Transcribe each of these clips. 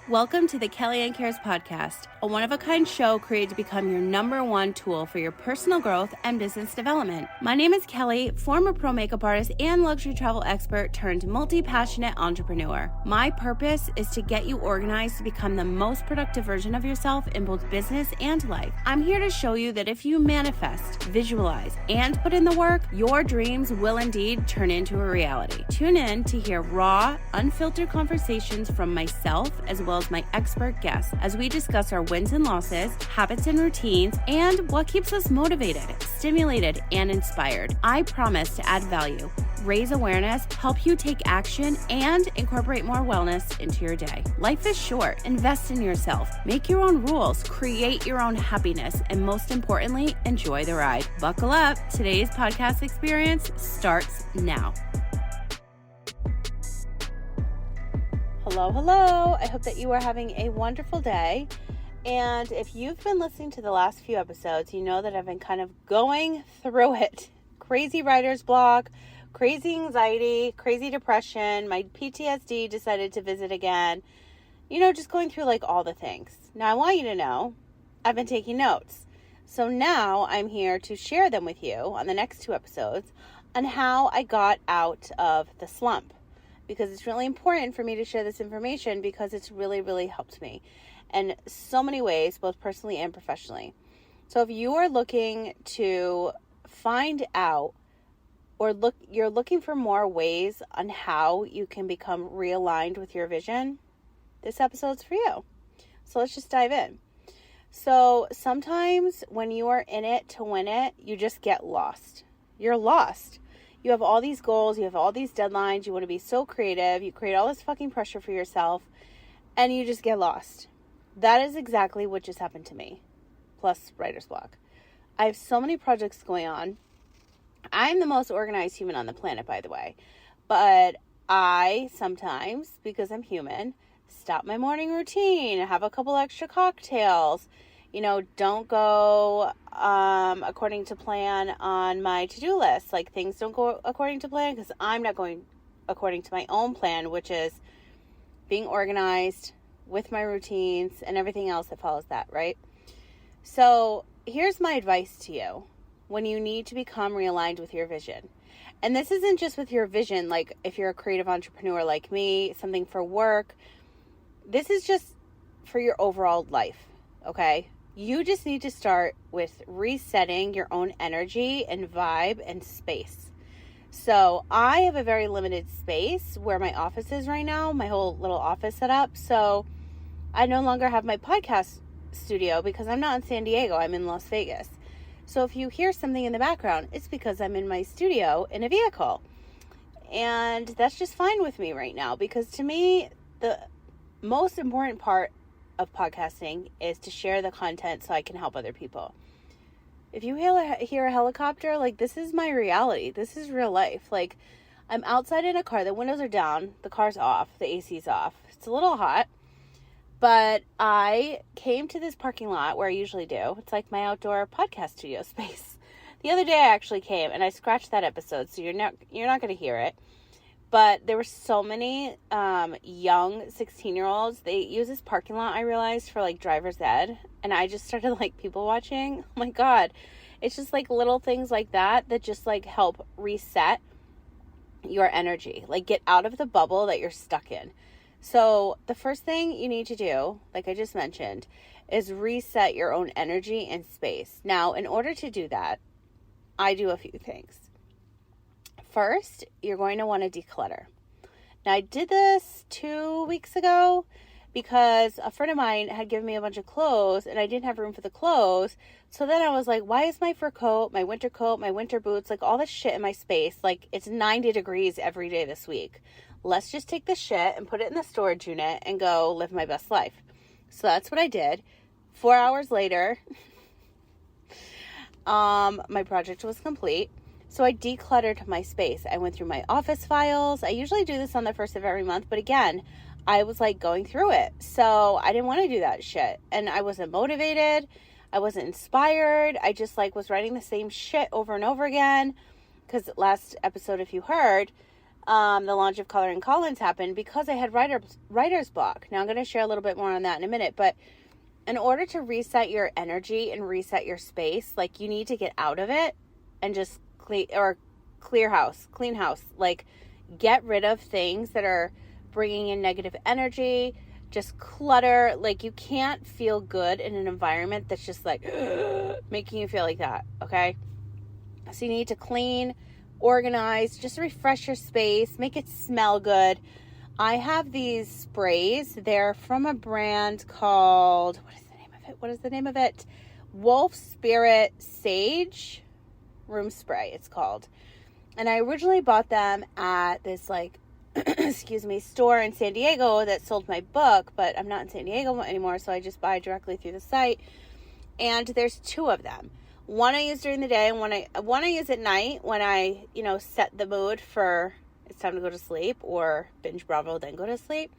Welcome to the Kellyanne Cares podcast, a one-of-a-kind show created to become your number one tool for your personal growth and business development. My name is Kelly, former pro makeup artist and luxury travel expert turned multi-passionate entrepreneur. My purpose is to get you organized to become the most productive version of yourself in both business and life. I'm here to show you that if you manifest, visualize, and put in the work, your dreams will indeed turn into a reality. Tune in to hear raw, unfiltered conversations from myself as well as my expert guests as we discuss our wins and losses, habits and routines, and what keeps us motivated, stimulated, and inspired. I promise to add value, raise awareness, help you take action, and incorporate more wellness into your day. Life is short. Invest in yourself. Make your own rules. Create your own happiness. And most importantly, enjoy the ride. Buckle up. Today's podcast experience starts now. Hello. I hope that you are having a wonderful day. And if you've been listening to the last few episodes, you know that I've been kind of going through it. Crazy writer's block, crazy anxiety, crazy depression. My PTSD decided to visit again. Just going through like all the things. Now I want you to know I've been taking notes. So now I'm here to share them with you on the next two episodes on how I got out of the slump. Because it's really important for me to share this information because it's really, really helped me in so many ways, both personally and professionally. So if you are looking to find out you're looking for more ways on how you can become realigned with your vision, this episode's for you. So let's just dive in. So sometimes when you are in it to win it, you just get lost. You're lost. You have all these goals, you have all these deadlines, you want to be so creative, you create all this fucking pressure for yourself, and you just get lost. That is exactly what just happened to me, plus writer's block. I have so many projects going on. I'm the most organized human on the planet, by the way, but I sometimes, because I'm human, stop my morning routine, have a couple extra cocktails, don't go according to plan on my to-do list. Like things don't go according to plan because I'm not going according to my own plan, which is being organized with my routines and everything else that follows that, right? So here's my advice to you when you need to become realigned with your vision. And this isn't just with your vision, like if you're a creative entrepreneur like me, something for work. This is just for your overall life, okay? You just need to start with resetting your own energy and vibe and space. So I have a very limited space where my office is right now, my whole little office set up. So I no longer have my podcast studio because I'm not in San Diego, I'm in Las Vegas. So if you hear something in the background, it's because I'm in my studio in a vehicle. And that's just fine with me right now because to me, the most important part of podcasting is to share the content so I can help other people. If you hear a helicopter, like this is my reality. This is real life. Like I'm outside in a car, the windows are down, the car's off, the AC's off. It's a little hot, but I came to this parking lot where I usually do. It's like my outdoor podcast studio space. The other day I actually came and I scratched that episode, so you're not going to hear it. But there were so many young 16-year-olds. They use this parking lot, I realized, for like driver's ed. And I just started like people watching. Oh my God. It's just like little things like that just like help reset your energy. Like get out of the bubble that you're stuck in. So the first thing you need to do, like I just mentioned, is reset your own energy and space. Now, in order to do that, I do a few things. First, you're going to want to declutter. Now, I did this 2 weeks ago because a friend of mine had given me a bunch of clothes and I didn't have room for the clothes. So then I was like, why is my fur coat, my winter boots, like all this shit in my space? Like it's 90 degrees every day this week. Let's just take this shit and put it in the storage unit and go live my best life. So that's what I did. 4 hours later, my project was complete. So I decluttered my space. I went through my office files. I usually do this on the first of every month, but again, I was like going through it. So I didn't want to do that shit. And I wasn't motivated. I wasn't inspired. I just like was writing the same shit over and over again. Because last episode, if you heard, the launch of Color and Collins happened because I had writer's block. Now I'm going to share a little bit more on that in a minute, but in order to reset your energy and reset your space, like, you need to get out of it and just clean house, like, get rid of things that are bringing in negative energy, just clutter. Like, you can't feel good in an environment that's just like making you feel like that. Okay. So you need to clean, organize, just refresh your space, make it smell good. I have these sprays. They're from a brand called, what is the name of it? Wolf Spirit Sage Room Spray, it's called. And I originally bought them at this, like, store in San Diego that sold my book, but I'm not in San Diego anymore, so I just buy directly through the site. And there's two of them. One I use during the day, and one I use at night when I, set the mood for it's time to go to sleep, or binge Bravo, then go to sleep.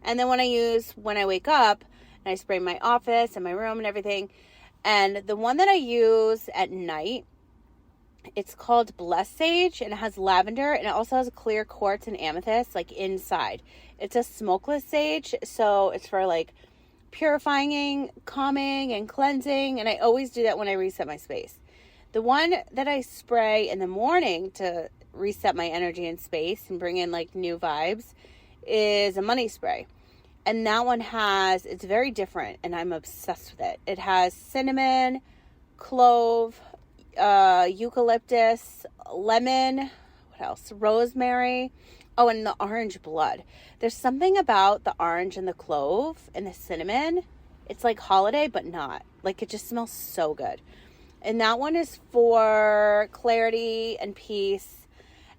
And then one I use when I wake up, and I spray my office and my room and everything. And the one that I use at night, it's called Blessed Sage, and it has lavender, and it also has clear quartz and amethyst, like, inside. It's a smokeless sage, so it's for, like, purifying, calming, and cleansing, and I always do that when I reset my space. The one that I spray in the morning to reset my energy and space and bring in, like, new vibes is a money spray. And that one it's very different, and I'm obsessed with it. It has cinnamon, clove, eucalyptus, lemon, what else? Rosemary. Oh, and the orange blood. There's something about the orange and the clove and the cinnamon. It's like holiday, but not. Like, it just smells so good. And that one is for clarity and peace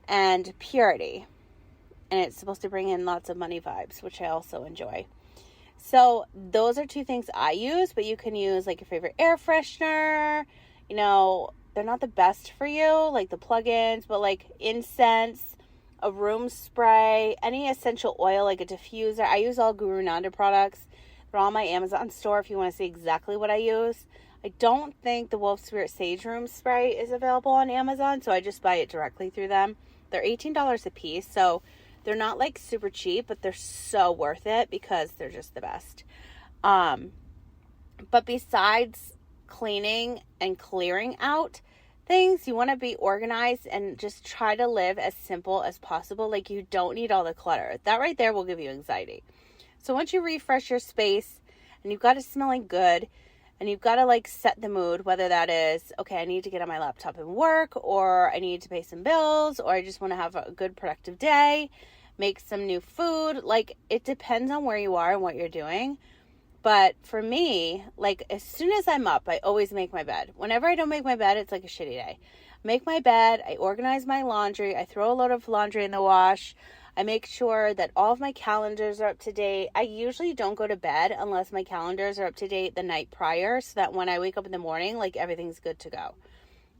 and purity. And it's supposed to bring in lots of money vibes, which I also enjoy. So those are two things I use, but you can use, like, your favorite air freshener. They're not the best for you, like the plugins, but, like, incense, a room spray, any essential oil, like a diffuser. I use all Guru Nanda products. They're all my Amazon store if you want to see exactly what I use. I don't think the Wolf Spirit Sage Room Spray is available on Amazon, so I just buy it directly through them. They're $18 a piece, so they're not, like, super cheap, but they're so worth it because they're just the best. But besides cleaning and clearing out things, you want to be organized and just try to live as simple as possible. Like, you don't need all the clutter. That right there will give you anxiety. So once you refresh your space and you've got it smelling good and you've got to, like, set the mood, whether that is, okay, I need to get on my laptop and work, or I need to pay some bills, or I just want to have a good productive day, make some new food. Like, it depends on where you are and what you're doing. But for me, like, as soon as I'm up, I always make my bed. Whenever I don't make my bed, it's like a shitty day. I make my bed, I organize my laundry, I throw a load of laundry in the wash, I make sure that all of my calendars are up to date. I usually don't go to bed unless my calendars are up to date the night prior, so that when I wake up in the morning, like, everything's good to go.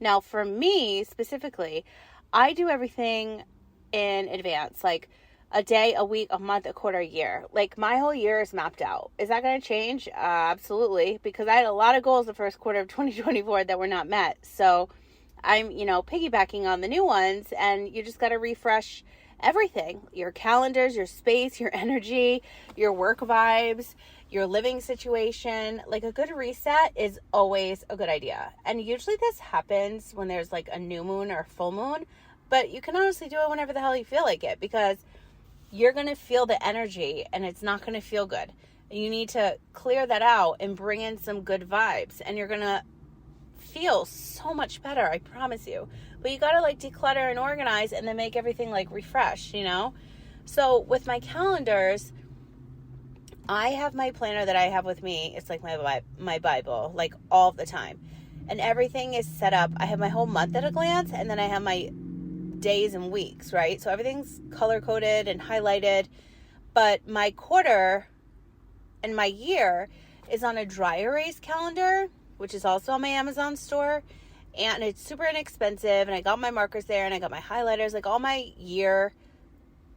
Now, for me, specifically, I do everything in advance, like, a day, a week, a month, a quarter, a year. Like, my whole year is mapped out. Is that going to change? Absolutely. Because I had a lot of goals the first quarter of 2024 that were not met. So I'm, piggybacking on the new ones, and you just got to refresh everything. Your calendars, your space, your energy, your work vibes, your living situation. Like, a good reset is always a good idea. And usually this happens when there's, like, a new moon or full moon, but you can honestly do it whenever the hell you feel like it, because you're going to feel the energy and it's not going to feel good. You need to clear that out and bring in some good vibes, and you're going to feel so much better, I promise you. But you got to, like, declutter and organize and then make everything, like, refresh, So with my calendars, I have my planner that I have with me. It's like my Bible, like, all the time. And everything is set up. I have my whole month at a glance, and then I have my days and weeks, right? So everything's color-coded and highlighted. But my quarter and my year is on a dry erase calendar, which is also on my Amazon store. And it's super inexpensive. And I got my markers there, and I got my highlighters, like, all my year,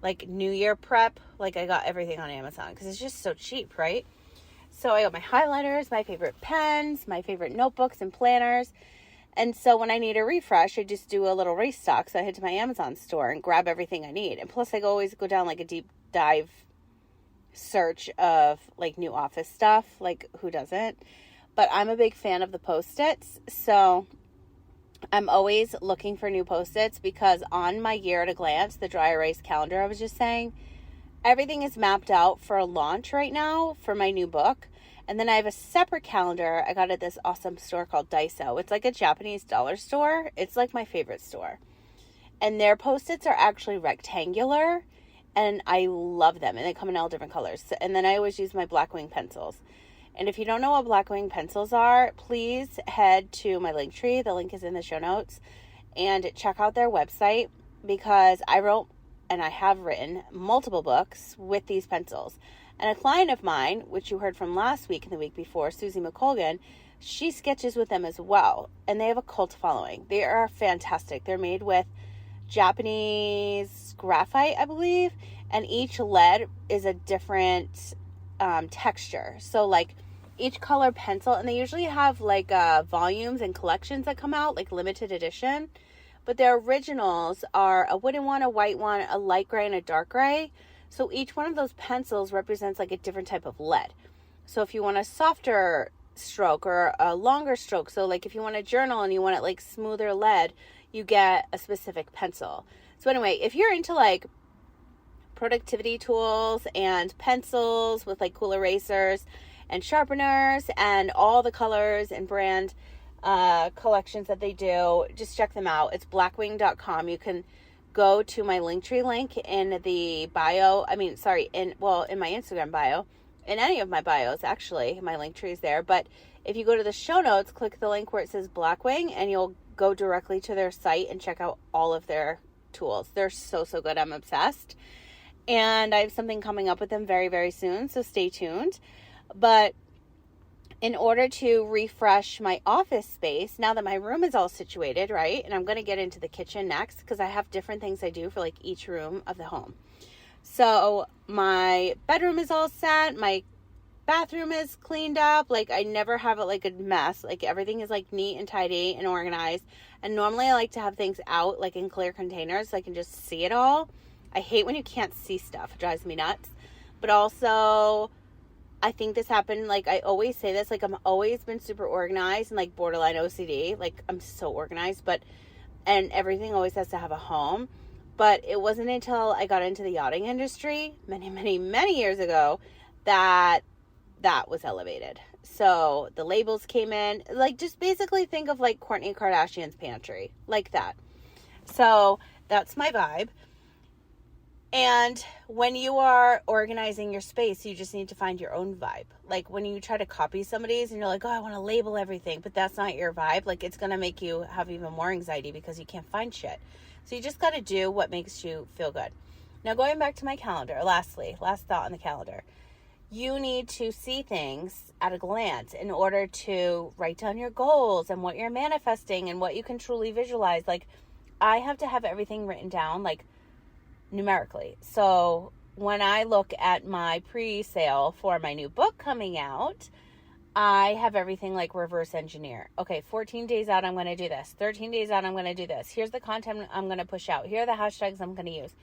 like, New Year prep. Like, I got everything on Amazon because it's just so cheap, right? So I got my highlighters, my favorite pens, my favorite notebooks and planners. And so when I need a refresh, I just do a little restock. So I head to my Amazon store and grab everything I need. And plus I always go down like a deep dive search of like new office stuff. Like who doesn't? But I'm a big fan of the Post-its. So I'm always looking for new Post-its because on my year at a glance, the dry erase calendar I was just saying, everything is mapped out for a launch right now for my new book. And then I have a separate calendar I got at this awesome store called Daiso. It's like a Japanese dollar store. It's like my favorite store. And their Post-its are actually rectangular. And I love them. And they come in all different colors. And then I always use my Blackwing pencils. And if you don't know what Blackwing pencils are, please head to my link tree. The link is in the show notes. And check out their website because I wrote and I have written multiple books with these pencils. And a client of mine, which you heard from last week and the week before, Susie McColgan, she sketches with them as well. And they have a cult following. They are fantastic. They're made with Japanese graphite, I believe. And each lead is a different texture. So like each color pencil, and they usually have like volumes and collections that come out, like limited edition. But their originals are a wooden one, a white one, a light gray, and a dark gray. So each one of those pencils represents like a different type of lead. So if you want a softer stroke or a longer stroke, so like if you want a journal and you want it like smoother lead, you get a specific pencil. So anyway, if you're into like productivity tools and pencils with like cool erasers and sharpeners and all the colors and brand collections that they do, just check them out. It's blackwing.com. You can go to my Linktree link in the bio. In my Instagram bio, in any of my bios, actually, my Linktree is there. But if you go to the show notes, click the link where it says Blackwing, and you'll go directly to their site and check out all of their tools. They're so, so good. I'm obsessed. And I have something coming up with them very, very soon, so stay tuned. But in order to refresh my office space, now that my room is all situated, right? And I'm going to get into the kitchen next because I have different things I do for like each room of the home. So my bedroom is all set. My bathroom is cleaned up. Like I never have it like a mess. Like everything is like neat and tidy and organized. And normally I like to have things out like in clear containers so I can just see it all. I hate when you can't see stuff. It drives me nuts. But also, I think this happened, like I always say this, like I'm always been super organized and like borderline OCD. Like I'm so organized, and everything always has to have a home. But it wasn't until I got into the yachting industry many, many, many years ago that was elevated. So the labels came in, like just basically think of like Kourtney Kardashian's pantry, like that. So that's my vibe. And when you are organizing your space, you just need to find your own vibe. Like when you try to copy somebody's and you're like, oh, I want to label everything, but that's not your vibe. Like it's going to make you have even more anxiety because you can't find shit. So you just got to do what makes you feel good. Now going back to my calendar, last thought on the calendar. You need to see things at a glance in order to write down your goals and what you're manifesting and what you can truly visualize. Like I have to have everything written down, like numerically. So when I look at my pre-sale for my new book coming out, I have everything like reverse engineer. Okay, 14 days out, I'm going to do this. 13 days out, I'm going to do this. Here's the content I'm going to push out. Here are the hashtags I'm going to use.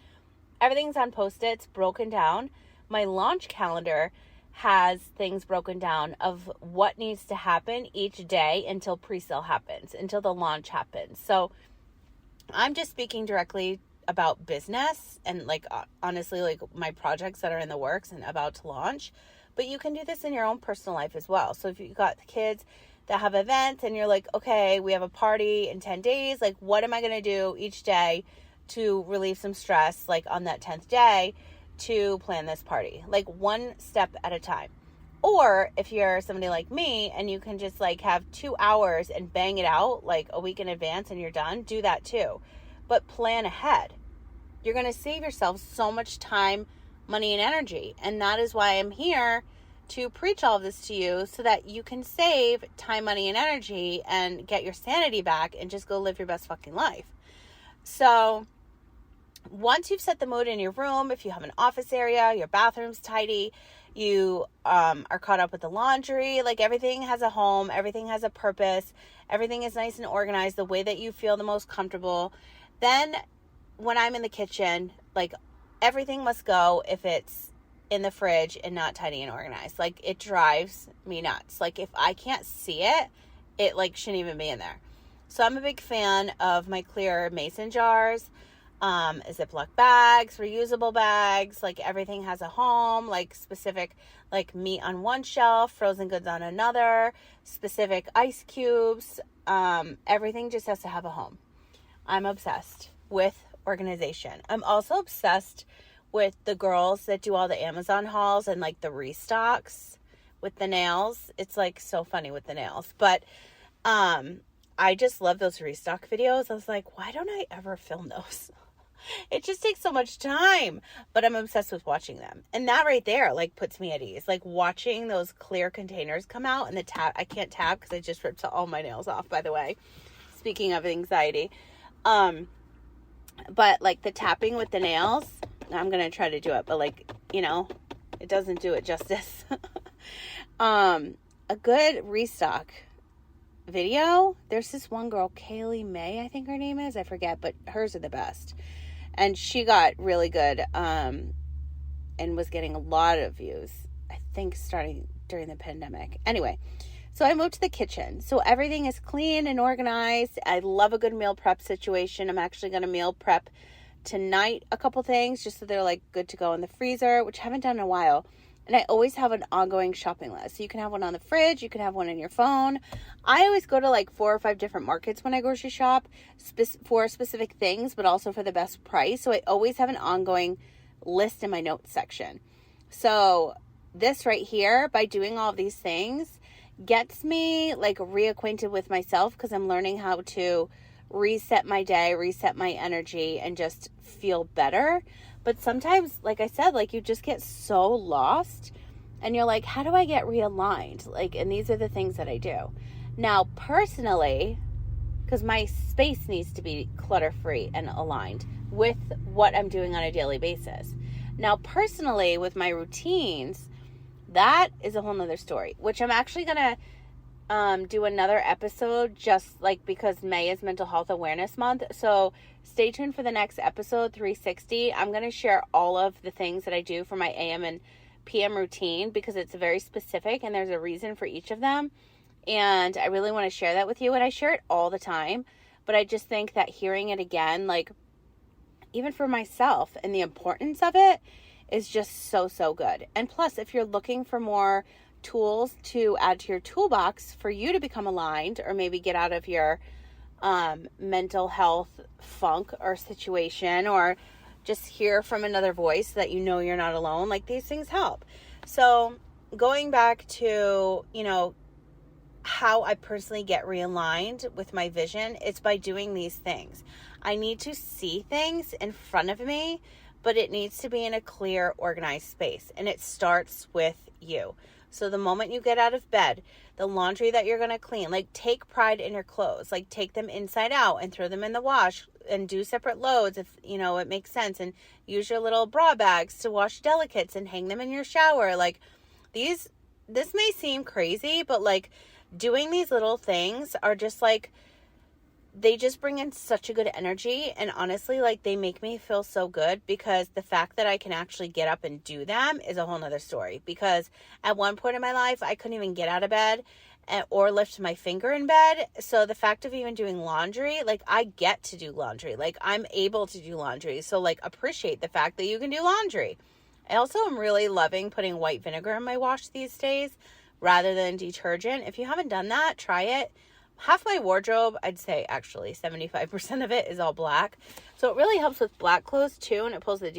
Everything's on Post-its, broken down. My launch calendar has things broken down of what needs to happen each day until pre-sale happens, until the launch happens. So I'm just speaking directly about business and like honestly like my projects that are in the works and about to launch, but you can do this in your own personal life as well. So if you've got kids that have events and you're like, okay, we have a party in 10 days, like what am I going to do each day to relieve some stress, like on that 10th day to plan this party, like one step at a time. Or if you're somebody like me and you can just like have 2 hours and bang it out like a week in advance and you're done, do that too. But plan ahead. You're going to save yourself so much time, money, and energy. And that is why I'm here to preach all of this to you so that you can save time, money, and energy and get your sanity back and just go live your best fucking life. So once you've set the mood in your room, if you have an office area, your bathroom's tidy, you are caught up with the laundry, like everything has a home, everything has a purpose, everything is nice and organized the way that you feel the most comfortable, then when I'm in the kitchen, like everything must go if it's in the fridge and not tidy and organized. Like it drives me nuts. Like if I can't see it, it like shouldn't even be in there. So I'm a big fan of my clear mason jars, Ziploc bags, reusable bags, like everything has a home, like specific, like meat on one shelf, frozen goods on another, specific ice cubes, everything just has to have a home. I'm obsessed with organization. I'm also obsessed with the girls that do all the Amazon hauls and like the restocks with the nails. It's like so funny with the nails, but, I just love those restock videos. I was like, why don't I ever film those? It just takes so much time, but I'm obsessed with watching them. And that right there, like puts me at ease, like watching those clear containers come out and the tab, I can't tab because I just ripped all my nails off, by the way, speaking of anxiety. But like the tapping with the nails, I'm going to try to do it, but like, you know, it doesn't do it justice. A good restock video, there's this one girl, Kaylee May, I think her name is, I forget, but hers are the best. And she got really good, and was getting a lot of views, I think starting during the pandemic. Anyway, so I moved to the kitchen. So everything is clean and organized. I love a good meal prep situation. I'm actually going to meal prep tonight a couple things just so they're like good to go in the freezer, which I haven't done in a while. And I always have an ongoing shopping list. So you can have one on the fridge. You can have one in your phone. I always go to like 4 or 5 different markets when I grocery shop for specific things, but also for the best price. So I always have an ongoing list in my notes section. So this right here, by doing all of these things, gets me like reacquainted with myself because I'm learning how to reset my day, reset my energy, and just feel better. But sometimes, like I said, like you just get so lost and you're like, how do I get realigned? Like, and these are the things that I do. Now, personally, because my space needs to be clutter-free and aligned with what I'm doing on a daily basis. Now, personally, with my routines, that is a whole nother story, which I'm actually going to do another episode just like because May is Mental Health Awareness Month. So stay tuned for the next episode, 360. I'm going to share all of the things that I do for my AM and PM routine because it's very specific and there's a reason for each of them. And I really want to share that with you. And I share it all the time, but I just think that hearing it again, like even for myself and the importance of it is just so, so good. And plus, if you're looking for more tools to add to your toolbox for you to become aligned or maybe get out of your mental health funk or situation, or just hear from another voice that you know you're not alone, like these things help. So going back to, you know, how I personally get realigned with my vision, it's by doing these things. I need to see things in front of me, but it needs to be in a clear, organized space. And it starts with you. So the moment you get out of bed, the laundry that you're going to clean, like take pride in your clothes, like take them inside out and throw them in the wash and do separate loads if, you know, it makes sense. And use your little bra bags to wash delicates and hang them in your shower. Like this may seem crazy, but like doing these little things are just like, they just bring in such a good energy. And honestly, like they make me feel so good because the fact that I can actually get up and do them is a whole nother story. Because at one point in my life, I couldn't even get out of bed or lift my finger in bed. So the fact of even doing laundry, like I get to do laundry, like I'm able to do laundry. So like appreciate the fact that you can do laundry. I also am really loving putting white vinegar in my wash these days rather than detergent. If you haven't done that, try it. Half my wardrobe, I'd say actually 75% of it is all black. So it really helps with black clothes too. And it pulls the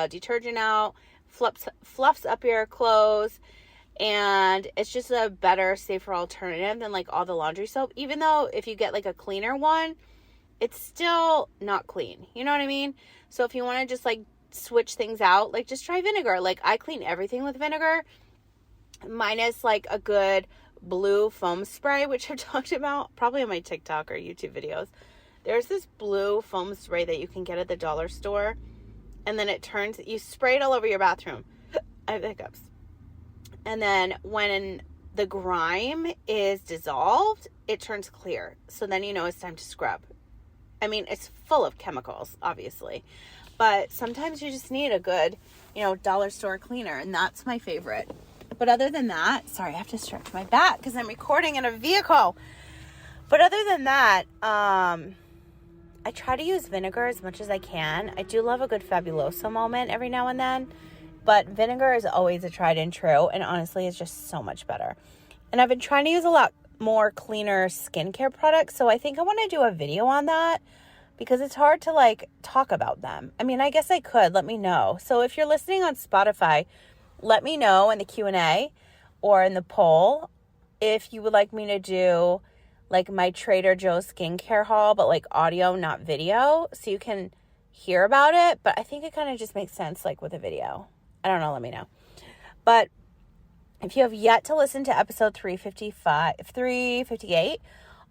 detergent out, fluffs up your clothes. And it's just a better, safer alternative than like all the laundry soap. Even though if you get like a cleaner one, it's still not clean. You know what I mean? So if you want to just like switch things out, like just try vinegar. Like I clean everything with vinegar. Minus like a good blue foam spray, which I've talked about probably on my TikTok or YouTube videos. There's this blue foam spray that you can get at the dollar store, and then it turns, you spray it all over your bathroom. I have hiccups. And then when the grime is dissolved, it turns clear. So then you know it's time to scrub. I mean, it's full of chemicals, obviously. But sometimes you just need a good, dollar store cleaner, and that's my favorite. But other than that, sorry, I have to stretch my back because I'm recording in a vehicle. But other than that, I try to use vinegar as much as I can. I do love a good Fabuloso moment every now and then, but vinegar is always a tried and true, and honestly, it's just so much better. And I've been trying to use a lot more cleaner skincare products, so I think I want to do a video on that because it's hard to talk about them. I mean, I guess I could. Let me know. So if you're listening on Spotify, let me know in the Q&A or in the poll if you would like me to do my Trader Joe's skincare haul, but audio, not video, so you can hear about it. But I think it kind of just makes sense with a video. I don't know, let me know. But if you have yet to listen to episode 358,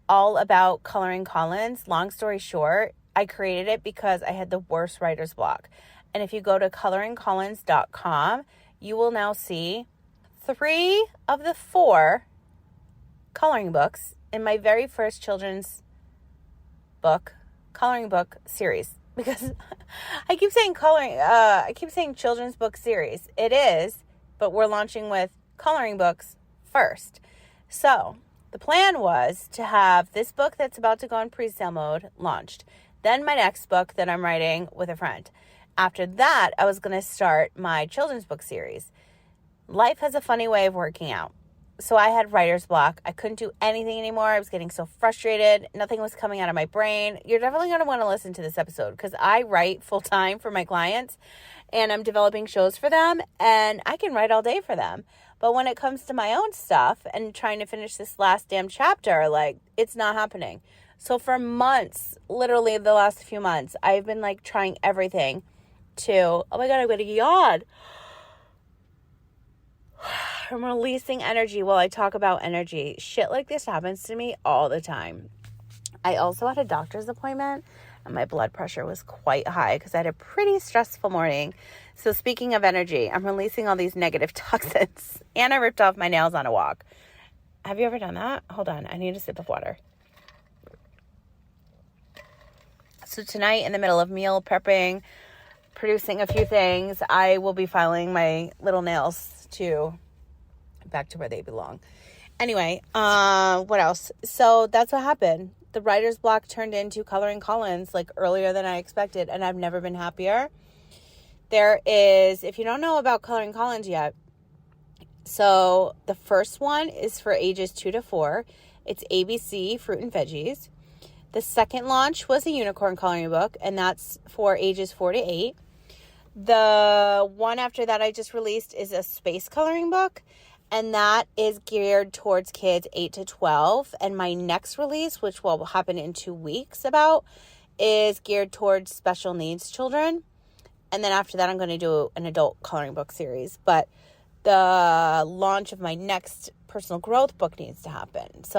all about coloring Collins, long story short, I created it because I had the worst writer's block. And if you go to coloringcollins.com, you will now see 3 of the 4 coloring books in my very first children's coloring book series, because I keep saying children's book series. It is, but we're launching with coloring books first. So the plan was to have this book that's about to go in pre-sale mode launched, then my next book that I'm writing with a friend. After that, I was going to start my children's book series. Life has a funny way of working out. So I had writer's block. I couldn't do anything anymore. I was getting so frustrated. Nothing was coming out of my brain. You're definitely going to want to listen to this episode because I write full time for my clients and I'm developing shows for them and I can write all day for them. But when it comes to my own stuff and trying to finish this last damn chapter, it's not happening. So for months, literally the last few months, I've been trying everything to, oh my God, I'm going to yawn. I'm releasing energy while I talk about energy. Shit like this happens to me all the time. I also had a doctor's appointment and my blood pressure was quite high because I had a pretty stressful morning. So speaking of energy, I'm releasing all these negative toxins and I ripped off my nails on a walk. Have you ever done that? Hold on. I need a sip of water. So tonight in the middle of meal prepping, producing a few things, I will be filing my little nails back to where they belong. Anyway, what else? So that's what happened. The writer's block turned into coloring Collins earlier than I expected, and I've never been happier. There is, if you don't know about coloring Collins yet, so the first one is for ages 2 to 4. It's ABC, fruit and veggies. The second launch was a unicorn coloring book, and that's for ages 4 to 8. The one after that I just released is a space coloring book, and that is geared towards kids 8 to 12. And my next release, which will happen in 2 weeks is geared towards special needs children. And then after that, I'm going to do an adult coloring book series. But the launch of my next personal growth book needs to happen. So